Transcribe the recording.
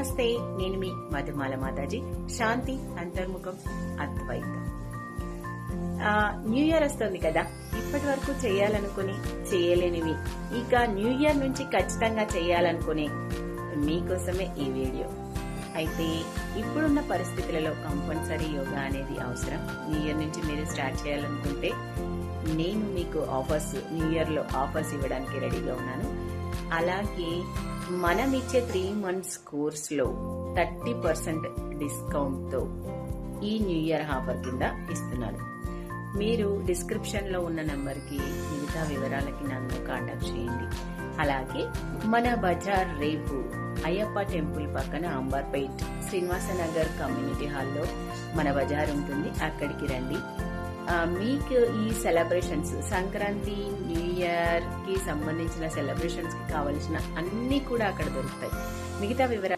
నమస్తే, నేను మీ మధుమాల మాతాజీ. శాంతి అంతర్ముఖం అద్వైతం. న్యూ ఇయర్ వస్తుంది కదా, ఇప్పటి వరకు చేయాలనుకుని చేయలేనివి ఇక న్యూ ఇయర్ నుంచి ఖచ్చితంగా చేయాలనుకునే మీకోసమే ఈ వీడియో. అయితే ఇప్పుడున్న పరిస్థితులలో కంపల్సరీ యోగా అనేది అవసరం. న్యూ ఇయర్ నుంచి మీరు స్టార్ట్ చేయాలనుకుంటే నేను మీకు న్యూ ఇయర్ లో ఆఫర్స్ ఇవ్వడానికి రెడీగా ఉన్నాను. అలాగే మనం ఇచ్చే 3 months కోర్స్ లో 30% డిస్కౌంట్ తో ఈ న్యూ ఇయర్ ఆఫర్ కింద ఇస్తున్నాను. మీరు డిస్క్రిప్షన్ లో ఉన్న నంబర్ కి మిగతా వివరాలకి నన్ను కాంటాక్ట్ చేయండి. అలాగే మన బజార్ రేపు అయ్యప్ప టెంపుల్ పక్కన అంబర్పేట్ శ్రీనివాసనగర్ కమ్యూనిటీ హాల్లో మన బజార్ ఉంటుంది, అక్కడికి రండి. మీకు ఈ సెలబ్రేషన్స్, సంక్రాంతి, న్యూ ఇయర్ కి సంబంధించిన సెలబ్రేషన్స్ కి కావలసిన అన్ని కూడా అక్కడ దొరుకుతాయి. మిగతా వివరాలు